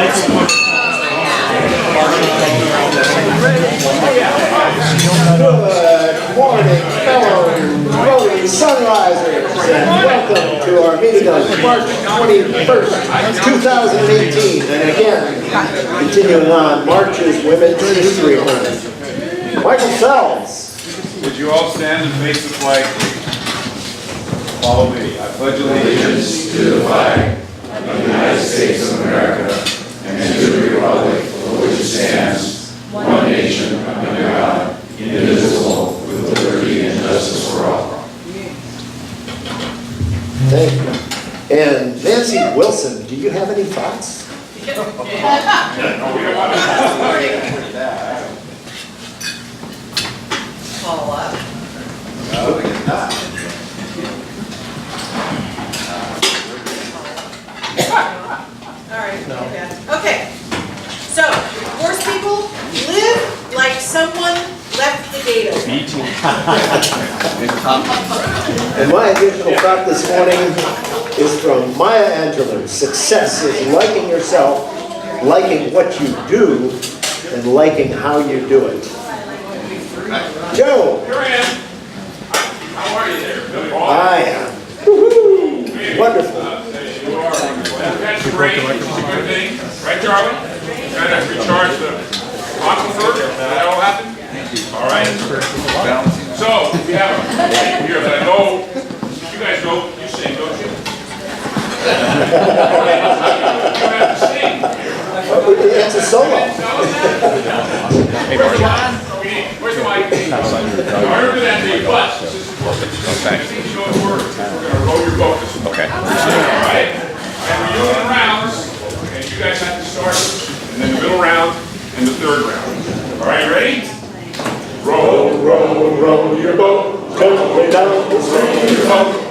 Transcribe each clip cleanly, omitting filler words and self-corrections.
Good morning, fellow Rotary Sunrisers, and welcome to our meeting on March 21st, 2018. And again, continuing on March's Women's History Month. Michael Phelps. Would you all stand and face the flag, please? Follow me. I pledge allegiance to the flag of the United States of America and to the republic for which it stands, one nation, under God, indivisible, with liberty and justice for all. Thank you. And Nancy Wilson, do you have any thoughts? Follow up. No, we did not. All right. Okay. So, horse people, live like someone left the gate open. And my additional thought this morning is from Maya Angelou. Success is liking yourself, liking what you do, and liking how you do it. Joe. Here I am. How are you there? Really well? I am. Woohoo! Wonderful. You are. That's great. It's a good thing. Right, Charlie? Trying to recharge the aquifer. Did that all happen? All right. So, we have a here that I know. You guys know, you sing, don't you? You have to sing. It's a solo. Where's the mic? Where's the mic? I remember that day, but this is important. You know the words. We're going to roll your boat this morning. Okay. All right? And we're doing rounds, and you guys have to start, and then the middle round, and the third round. All right, ready? Roll, roll, roll your boat, gently down the stream.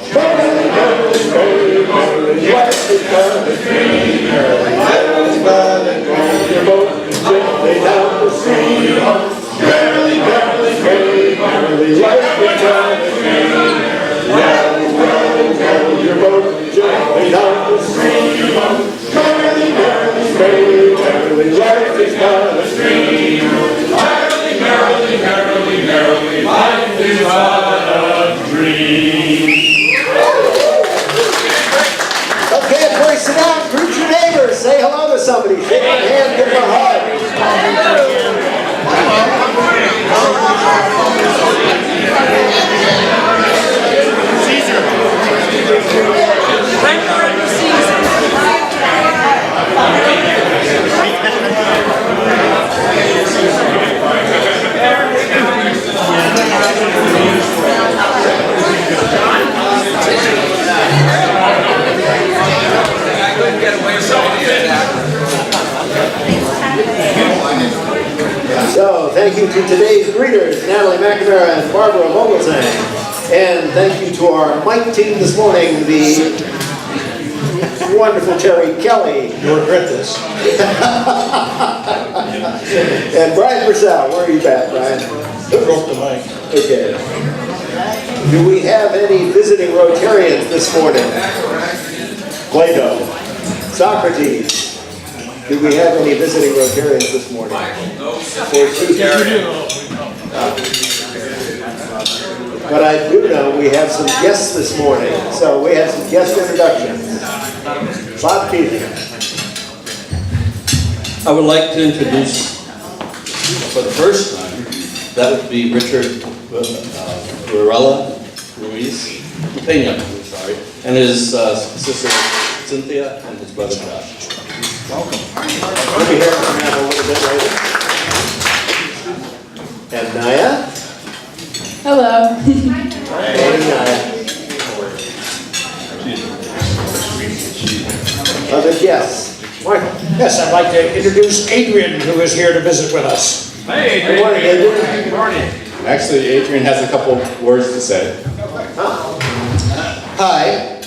Merrily, merrily, merrily, merrily, life is gonna stream. Merrily, merrily, merrily, roll your boat, gently down the stream. Merrily, merrily, merrily, merrily, life is gonna stream. Merrily, merrily, roll your boat, gently down the stream. Merrily, merrily, merrily, merrily, life is gonna stream. Merrily, merrily, merrily, merrily, life is but a dream. Okay, everybody sit down, greet your neighbors, say hello to somebody, shake their hand, give them a hug. So, thank you to today's greeters, Natalie McNamara and Barbara Vogelsang. And thank you to our mic team this morning, the wonderful Terry Kelly. You'll regret this. And Brian Purcell, where are you at, Brian? Broke the mic. Okay. Do we have any visiting Rotarians this morning? Plato. Socrates. Do we have any visiting Rotarians this morning? But I do know we have some guests this morning. So we have some guest introductions. Bob Keith. I would like to introduce, for the first time, that would be Richard Ruiz, Pena, I'm sorry, and his sister Cynthia and his brother Josh. Welcome. We'll be hearing from them a little bit later. And Naya? Hello. Hey, Naya. Other guests? Michael? Yes, I'd like to introduce Adrian, who is here to visit with us. Hey, Good morning, Adrian. Good morning. Actually, Adrian has a couple words to say. Hi.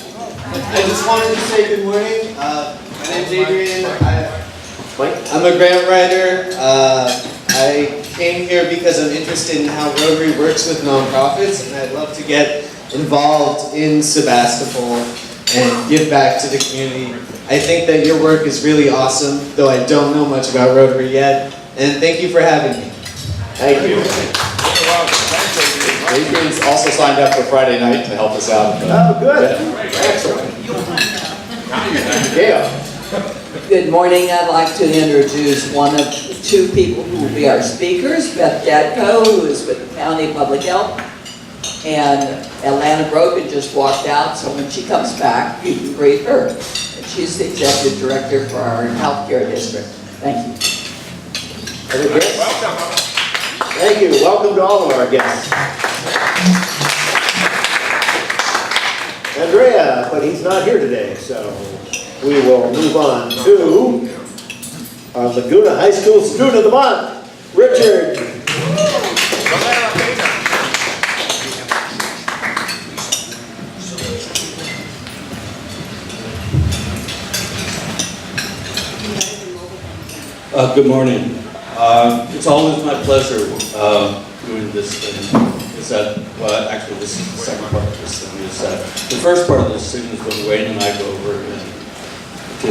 I just wanted to say good morning. My name's Adrian. I'm a grant writer. I came here because I'm interested in how Rotary works with nonprofits, and I'd love to get involved in Sebastopol and give back to the community. I think that your work is really awesome, though I don't know much about Rotary yet. And thank you for having me. Thank you. Adrian's also signed up for Friday night to help us out. Oh, good. Excellent. Gail. Good morning. I'd like to introduce one of the two people who will be our speakers, Beth Dadko, who is with the County Public Health. And Atlanta Brogan just walked out, so when she comes back, you can greet her. And she's the Executive Director for our healthcare district. Thank you. Other guests? Thank you. Welcome to all of our guests. Andrea, but he's not here today, so we will move on to our Laguna High School Student of the Month, Richard. Good morning. It's always my pleasure doing this thing. Well, actually, this is the second part of this thing. Is that the first part of this thing is when Wayne and I go over to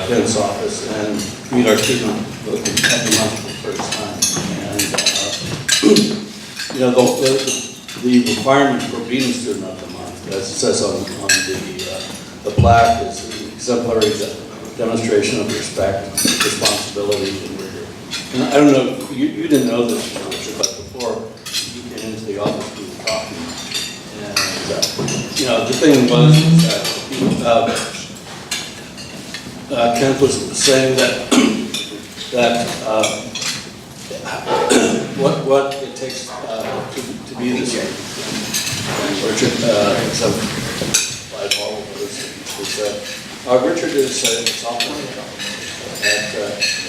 Ken's office and meet our student every month for the first time. And you know, the requirement for being a student of the month, as it says on the plaque, is the exemplary demonstration of respect, responsibility, and rigor. And I don't know, you didn't know this, Richard, but before you came into the office, we were talking. And, you know, the thing was that Kent was saying that what it takes to be this way. And Richard exemplified all of those things. Richard is a sophomore at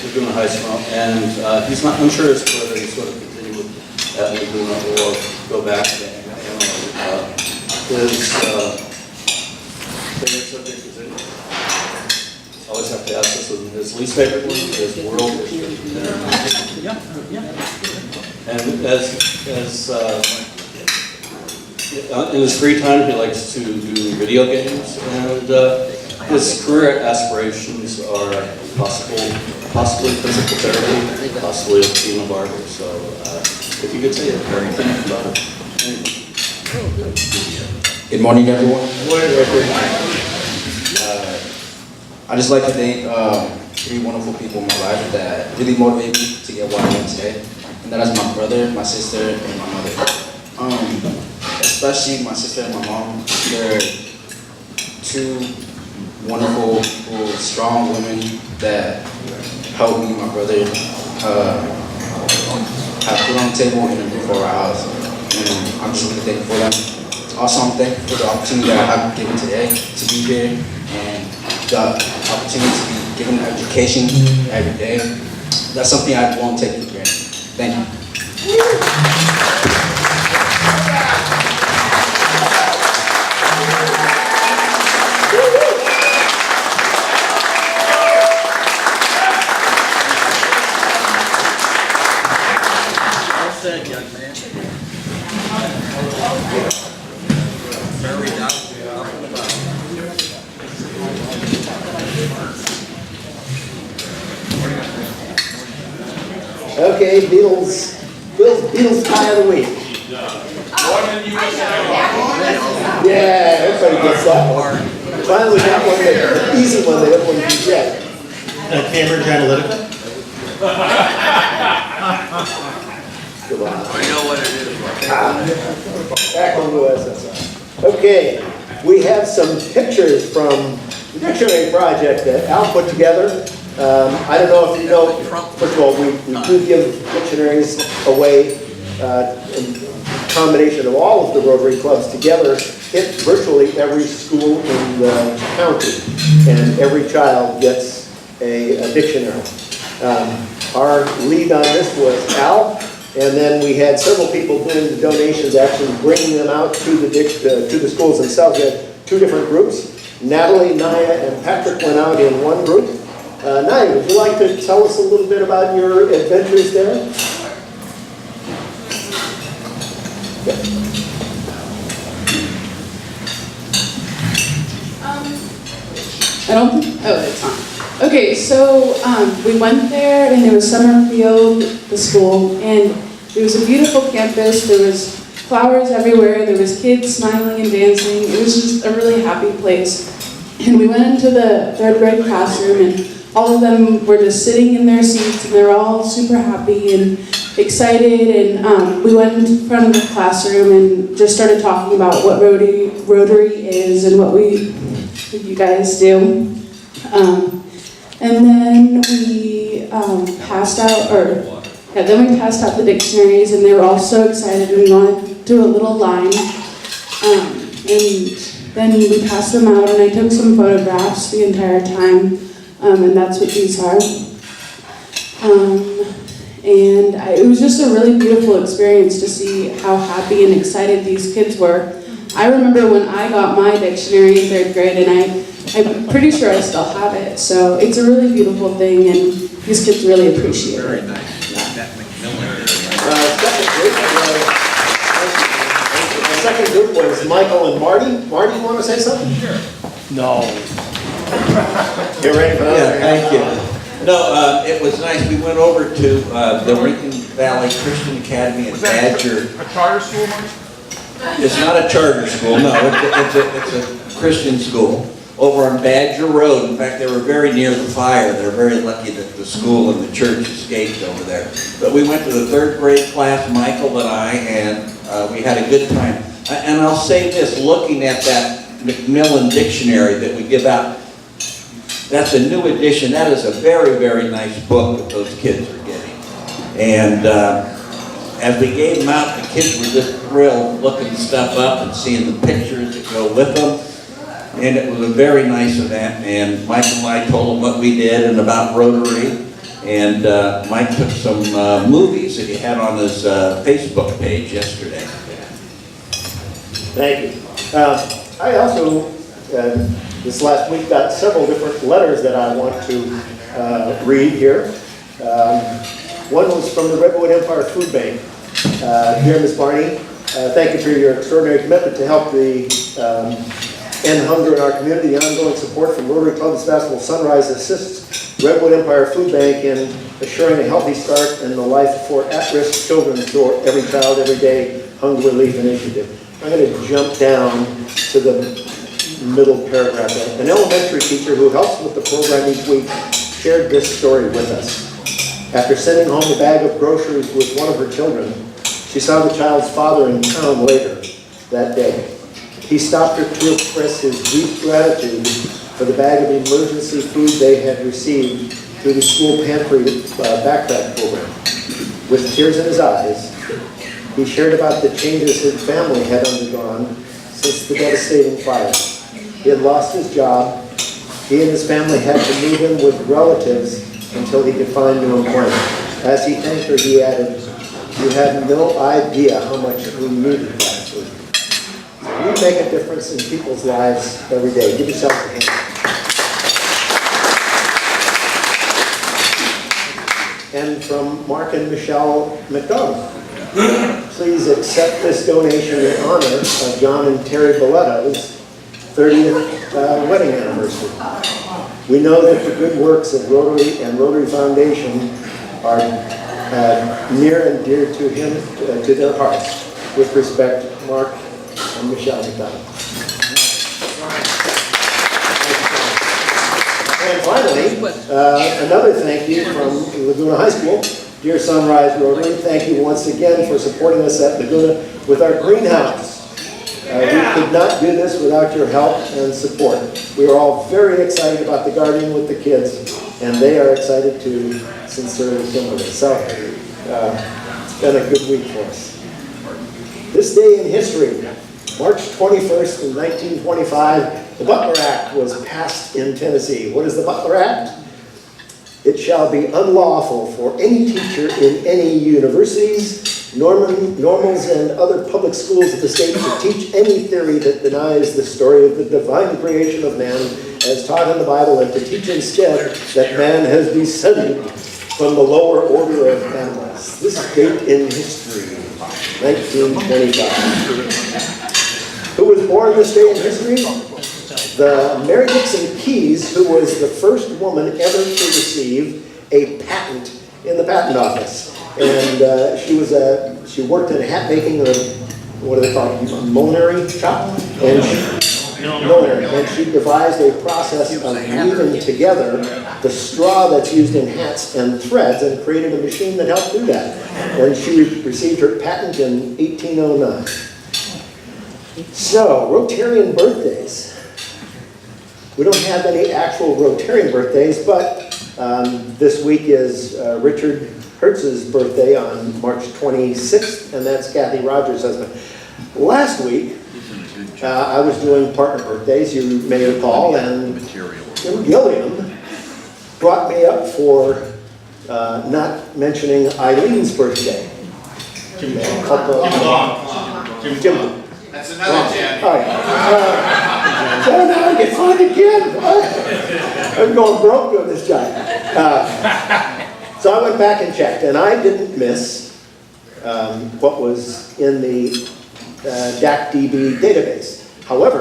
Laguna High School, and he's not unsure as to whether he's going to continue at Laguna or go back to his favorite subject is English. I always have to ask this one. His least favorite one is world history. And in his free time, he likes to do video games, and his career aspirations are possibly physical therapy, possibly being a barber. So, if you could say anything about it. Good morning, everyone. I'd just like to thank three wonderful people in my life that really motivated me to get where I am today. And that is my brother, my sister, and my mother. Especially my sister and my mom. They're two wonderful people, strong women that helped me and my brother have food on the table and a roof over our house. And I'm just really thankful for them. Also, I'm thankful for the opportunity that I have been given today to be here and the opportunity to be given education every day. That's something I won't take for granted. Thank you. Okay, Beatles tie of the week. Yeah, everybody gets that one. Finally got one, the easy one they don't want to get. Cambridge Analytica. Come on. I know what it is. Back on the USSR. Okay, we have some pictures from the dictionary project that Al put together. I don't know if you know, first of all, we do give dictionaries away in combination of all of the Rotary clubs together, hit virtually every school in the county, and every child gets a dictionary. Our lead on this was Al, and then we had several people doing the donations, actually bringing them out to the schools themselves. We had two different groups. Natalie, Naya, and Patrick went out in one group. Naya, would you like to tell us a little bit about your adventures there? I don't think, oh, it's on. Okay, so we went there and it was Summerfield, the school, and it was a beautiful campus. There was flowers everywhere. There was kids smiling and dancing. It was just a really happy place. And we went into the 3rd grade classroom and all of them were just sitting in their seats and they were all super happy and excited. And we went in front of the classroom and just started talking about what Rotary is and what you guys do. And then we passed out the dictionaries, and they were all so excited, and we wanted to do a little line. And then we passed them out, and I took some photographs the entire time, and that's what these are. It was just a really beautiful experience to see how happy and excited these kids were. I remember when I got my dictionary in 3rd grade, and I'm pretty sure I still have it. So it's a really beautiful thing, and these kids really appreciate it. Very nice. The second group was Michael and Marty. Marty, you want to say something? Sure. No. Get ready for that. Yeah, thank you. No, it was nice. We went over to the Lincoln Valley Christian Academy in Badger. A charter school, Marty? It's not a charter school, no. It's a Christian school over on Badger Road. In fact, they were very near the fire. They're very lucky that the school and the church escaped over there. But we went to the 3rd grade class, Michael and I, and we had a good time. And I'll say this, looking at that Macmillan dictionary that we give out, that's a new edition. That is a very, very nice book that those kids are getting. And as we gave them out, the kids were just thrilled looking stuff up and seeing the pictures that go with them. And it was a very nice event. And Mike and I told them what we did and about Rotary. And Mike took some movies that he had on his Facebook page yesterday. Thank you. I also, this last week, got several different letters that I want to read here. One was from the Redwood Empire Food Bank. Dear Ms. Barney, thank you for your extraordinary commitment to help end hunger in our community. The ongoing support from Rotary Club Festival Sunrise assists Redwood Empire Food Bank in assuring a healthy start in the life for at-risk children through Every Child, Every Day Hunger Relief Initiative. I'm going to jump down to the middle paragraph. An elementary teacher who helps with the program each week shared this story with us. After sending home a bag of groceries with one of her children, she saw the child's father in town later that day. He stopped her to express his deep gratitude for the bag of emergency food they had received through the school pantry backpack program. With tears in his eyes, he shared about the changes his family had undergone since the devastating fire. He had lost his job. He and his family had to move in with relatives until he could find new employment. As he thanked her, he added, "You have no idea how much we needed that food." We make a difference in people's lives every day. Give yourself a hand. And from Mark and Michelle McDonald. Please accept this donation in honor of John and Terry Bolletto's 30th wedding anniversary. We know that the good works of Rotary and Rotary Foundation are near and dear to him, to their hearts. With respect, Mark and Michelle McDonald. And finally, another thank you from Laguna High School. Dear Sunrise Rotary, thank you once again for supporting us at Laguna with our greenhouse. We could not do this without your help and support. We are all very excited about the gardening with the kids, and they are excited too, since they're with us. So, it's been a good week for us. This day in history, March 21st in 1925, the Butler Act was passed in Tennessee. What is the Butler Act? It shall be unlawful for any teacher in any universities, normals, and other public schools of the state to teach any theory that denies the story of the divine creation of man as taught in the Bible, and to teach instead that man has descended from the lower order of animals. This date in history, 1925. Who was born this day in history? the Mary Dixon Keyes, who was the first woman ever to receive a patent in the patent office. And she worked in hat making, or what do they call it, a millinery shop? And she devised a process of weaving together the straw that's used in hats and threads, and created a machine that helped do that. And she received her patent in 1809. So, Rotarian birthdays. We don't have any actual Rotarian birthdays, but this week is Richard Hertz's birthday on March 26th, and that's Kathy Rogers' husband. Last week, I was doing partner birthdays, you may recall, and Jim Gilliam brought me up for not mentioning Eileen's birthday. Jim. That's another Jim. All right. So now I get fined again. I'm going broke doing this job. So I went back and checked, and I didn't miss what was in the DAC-DB database. However,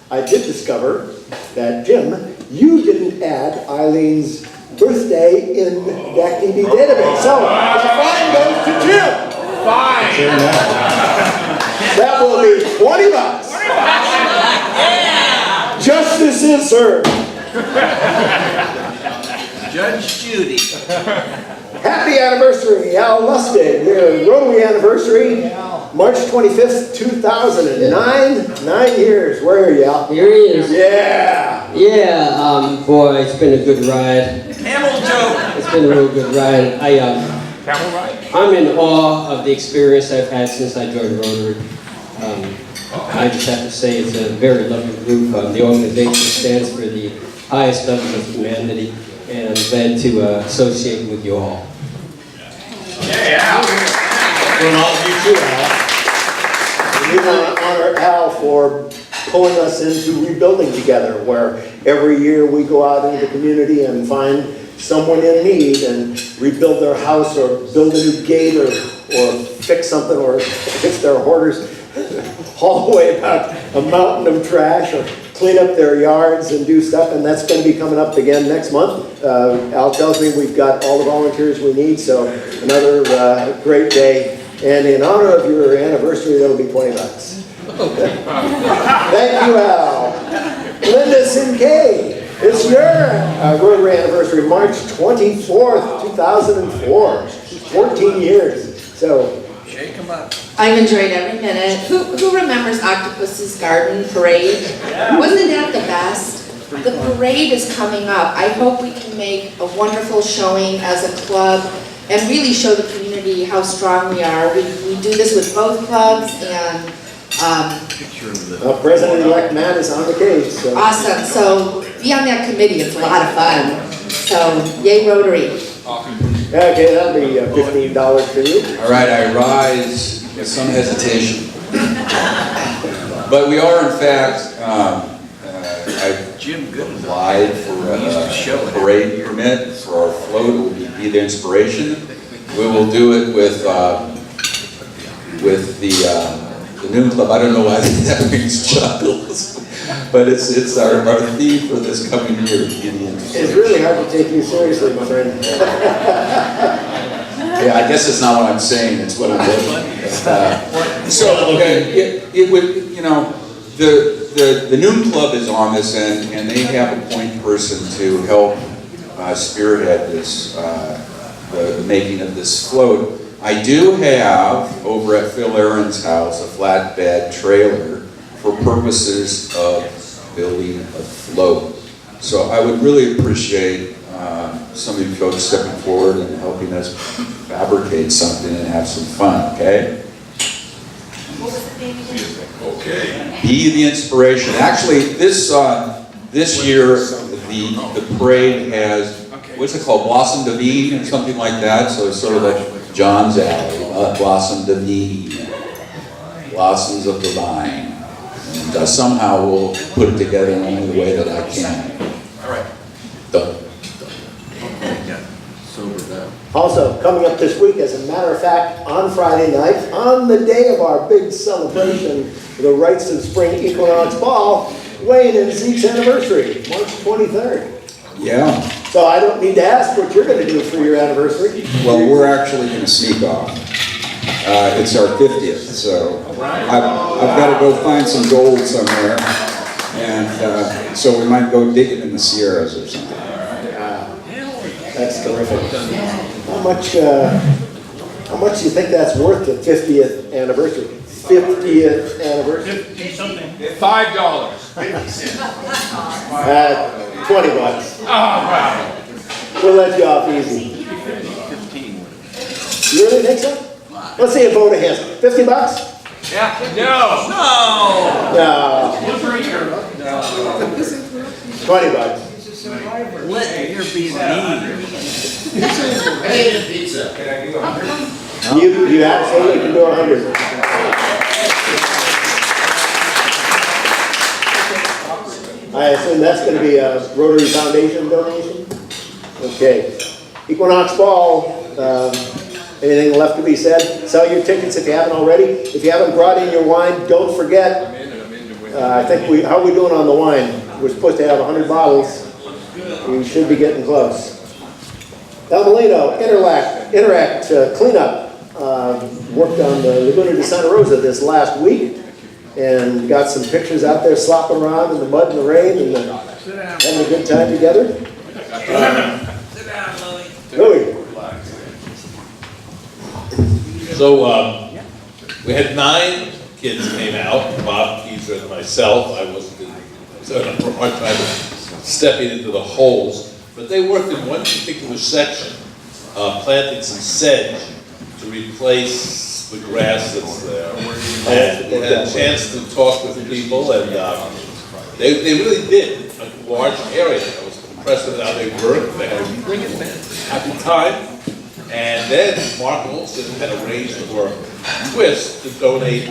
I did discover that, Jim, you didn't add Eileen's birthday in the DAC-DB database. So the fine goes to Jim. Fine. That will be $20. Justice is served. Judge Judy. Happy anniversary, Al Lustig. Your Rotary anniversary, March 25th, 2009. 9 years. Where are you, Al? Here he is. Yeah. Yeah, boy, it's been a good ride. Camel joke. It's been a real good ride. Camel ride? I'm in awe of the experience I've had since I joined Rotary. I just have to say it's a very lovely group. The organization stands for the highest levels of humanity, and I'm glad to associate with you all. Yeah. And all of you too, Al. We want to honor Al for pulling us into rebuilding together, where every year we go out into the community and find someone in need and rebuild their house, or build a new gate, or fix something, or if they're hoarders, haul away about a mountain of trash, or clean up their yards and do stuff. And that's going to be coming up again next month. Al tells me we've got all the volunteers we need, so another great day. And in honor of your anniversary, that'll be $20. Thank you, Al. Linda Sinkay, it's your Rotary anniversary, March 24th, 2004. 14 years. So, Shake 'em up. I've enjoyed every minute. Who remembers Octopus's Garden Parade? Wasn't that the best? The parade is coming up. I hope we can make a wonderful showing as a club and really show the community how strong we are. We do this with both clubs, and President-elect Matt is on the case. So. awesome. So be on that committee. It's a lot of fun. So yay Rotary. Okay, that'll be $15 for you. All right, I rise with some hesitation. But we are, in fact, I've applied for a parade permit for our float. It will be the inspiration. We will do it with the Noon Club. I don't know why that means chuckles, but it's our theme for this coming year. It's really hard to take you seriously, my friend. Yeah, I guess it's not what I'm saying, it's what I'm looking at. So, okay, it would, you know, the Noon Club is on this end, and they have a point person to help spearhead this, the making of this float. I do have, over at Phil Aaron's house, a flatbed trailer for purposes of building a float. So I would really appreciate some of you folks stepping forward and helping us fabricate something and have some fun, okay? Okay. Be the inspiration. Actually, this year, the parade has, what's it called, Blossom Divine or something like that? So it's sort of like John's Alley, Blossom Divine, Blossoms of the Vine. And somehow we'll put it together in only the way that I can. All right. Done. Also, coming up this week, as a matter of fact, on Friday night, on the day of our big celebration for the rites of Spring Equinox Ball, Wayne and Zeke's anniversary, March 23rd. Yeah, So I don't need to ask what you're gonna do for your anniversary. well, we're actually gonna sneak off. It's our 50th, so I've got to go find some gold somewhere, and so we might go digging in the Sierras or something. That's terrific. How much do you think that's worth, the 50th anniversary? 50th anniversary? $5. 50 $20 bucks. Oh, wow. We'll let you off easy. You really think so? Let's see a vote of hands. 50 bucks? Yeah. No. No. 20 bucks. You're being You absolutely can do 100. I assume that's going to be a Rotary Foundation donation? Okay. Equinox Ball, anything left to be said? Sell your tickets if you haven't already. If you haven't brought in your wine, don't forget. I think how are we doing on the wine? We're supposed to have 100 bottles. We should be getting close. El Molino, Interact cleanup. Worked on the Laguna de Santa Rosa this last week and got some pictures out there slopping around in the mud and the rain and having a good time together. Louis. So we had 9 kids came out, Bob, Keezer, and myself. I wasn't having a hard time stepping into the holes, but they worked in one particular section, planting some sedge to replace the grass that's there. And they had a chance to talk with people, and they really did a large area. I was impressed with how they worked. They had a happy time. And then Mark Olson had arranged for Twist to donate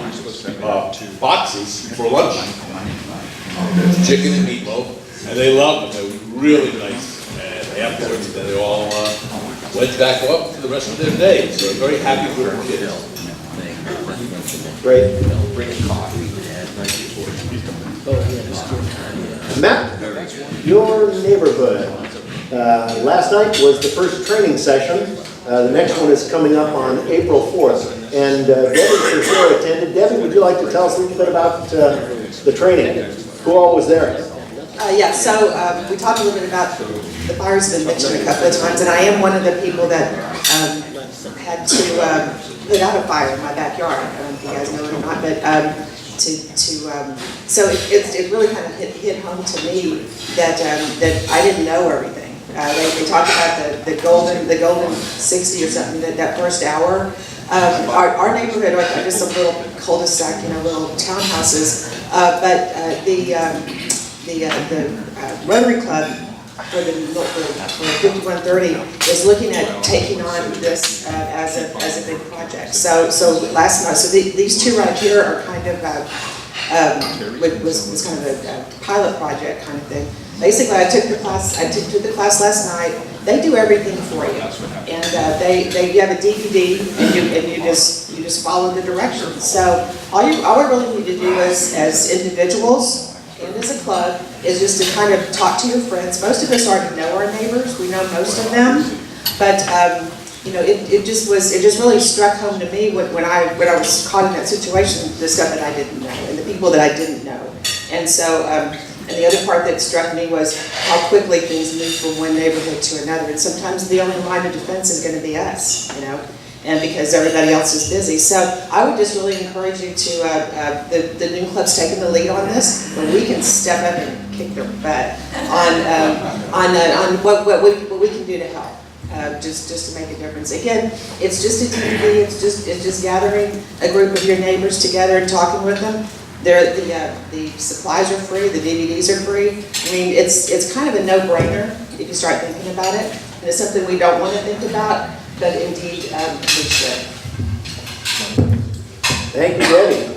boxes for lunch. Chicken and meatloaf. And they loved them. They were really nice. And afterwards, they all went back up to the rest of their day. So a very happy group of kids. Great. Matt, your neighborhood. Last night was the first training session. The next one is coming up on April 4th. And Debbie for sure attended. Debbie, would you like to tell us a little bit about the training? Who all was there? Yeah, so we talked a little bit about the fire's been mentioned a couple of times, and I am one of the people that had to put out a fire in my backyard. I don't know if you guys know it or not, but so it really kind of hit home to me that I didn't know everything. They talked about the golden 60 or something, that first hour. Our neighborhood are just a little cul-de-sac, little townhouses, but the Rotary Club for 5130 is looking at taking on this as a big project. So last night, these two right here are kind of was kind of a pilot project kind of thing. Basically, I took the class last night. They do everything for you, and you have a DVD, and you just follow the directions. So all we really need to do as individuals and as a club is just to kind of talk to your friends. Most of us already know our neighbors. We know most of them, but it just really struck home to me when I was caught in that situation, the stuff that I didn't know and the people that I didn't know, and so. And the other part that struck me was how quickly things move from one neighborhood to another. And sometimes the only line of defense is going to be us, and because everybody else is busy. So I would just really encourage you to, the new club's taking the lead on this, but we can step up and kick their butt on what we can do to help. Just to make a difference. Again, it's just a DVD. It's just gathering a group of your neighbors together and talking with them. The supplies are free, the DVDs are free. I mean, it's kind of a no-brainer if you start thinking about it. And it's something we don't want to think about, but indeed we should. Thank you, Debbie.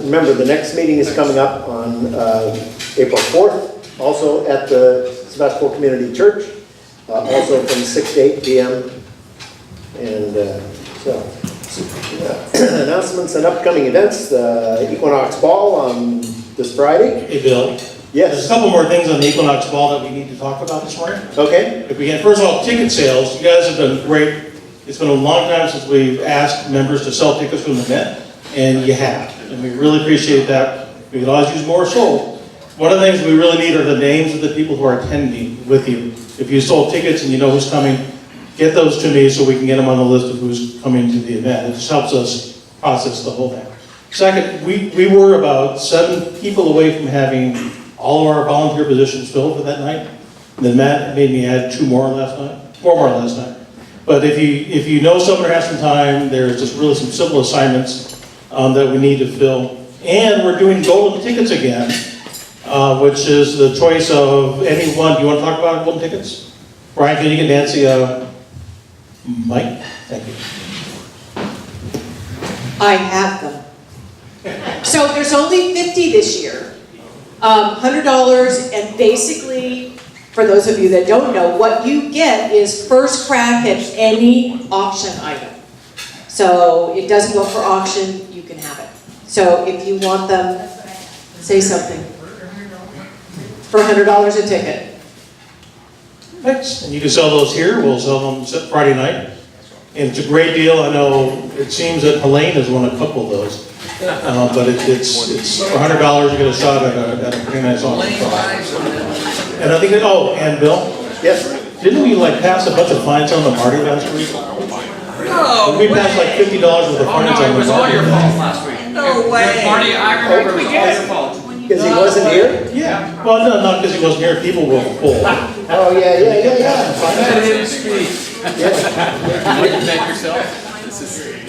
Remember, the next meeting is coming up on April 4th, also at the Sebastopol Community Church, also from 6 to 8 p.m. And announcements and upcoming events, the Equinox Ball on This Friday? Hey, Bill. Yes. There's a couple more things on the Equinox Ball that we need to talk about this morning. Okay. If we can, first of all, ticket sales. You guys have done great. It's been a long time since we've asked members to sell tickets from the event, and you have. And we really appreciate that. We could always use more sold. One of the things we really need are the names of the people who are attending with you. If you sold tickets and you know who's coming, get those to me so we can get them on the list of who's coming to the event. It just helps us process the whole thing. Second, we were about 7 people away from having all of our volunteer positions filled for that night. And then Matt made me add 4 more last night. But if you know someone or have some time, there's just really some simple assignments that we need to fill. And we're doing golden tickets again, which is the choice of anyone. Do you want to talk about golden tickets? Brian, can you get Nancy Mike? Thank you. I have them. So there's only 50 this year, $100, and basically, for those of you that don't know, what you get is first crack at any auction item. So it doesn't go for auction, you can have it. So if you want them, say something. For $100 a ticket. Thanks. And you can sell those here. We'll sell them Friday night. And it's a great deal. I know it seems that Helene has won a couple of those. But it's for $100 you get a shot at a pretty nice auction. And I think that, and Bill? Yes. Didn't we pass a bunch of fines on the Marty last week? No. We passed like $50 worth of fines on the Marty. It was all your fault last week. No way. Marty, I remember it was all your fault. Because he wasn't here? Yeah. Well, no, not because he wasn't here. People were full. Oh, yeah. Let him speak. Yeah. You thank yourself?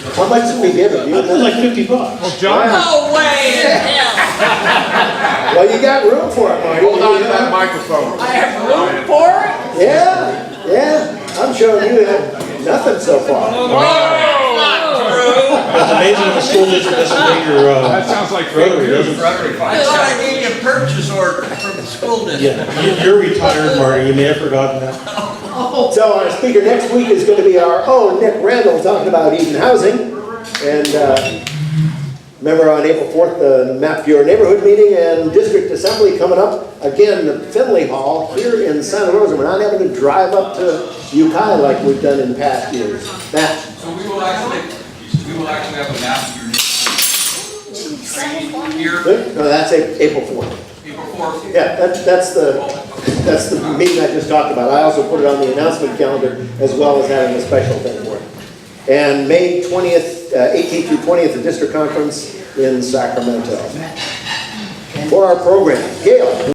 How much did we give him? It was like $50. Well, John. No way in hell. Well, you got room for it, Marty. Hold on to that microphone. I have room for it? Yeah. I'm showing you have nothing so far. It's amazing when the school district doesn't pay your That sounds like rotary, doesn't it? I thought I gave you a purchase order from the school district. Yeah, you're retired, Marty. You may have forgotten that. So our speaker next week is going to be our own Nick Randall talking about Eden housing. And remember on April 4th, the Map Your Neighborhood meeting and district assembly coming up. Again, the Finley Hall here in Santa Rosa. We're not having to drive up to Ukiah like we've done in past years. Matt? So we will actually have a map of your training here. Good? No, that's April 4th. April 4th. Yeah, that's the meeting I just talked about. I also put it on the announcement calendar as well as having a special thing for it. And May 20th, 18th through 20th, the district conference in Sacramento. For our program, Gail.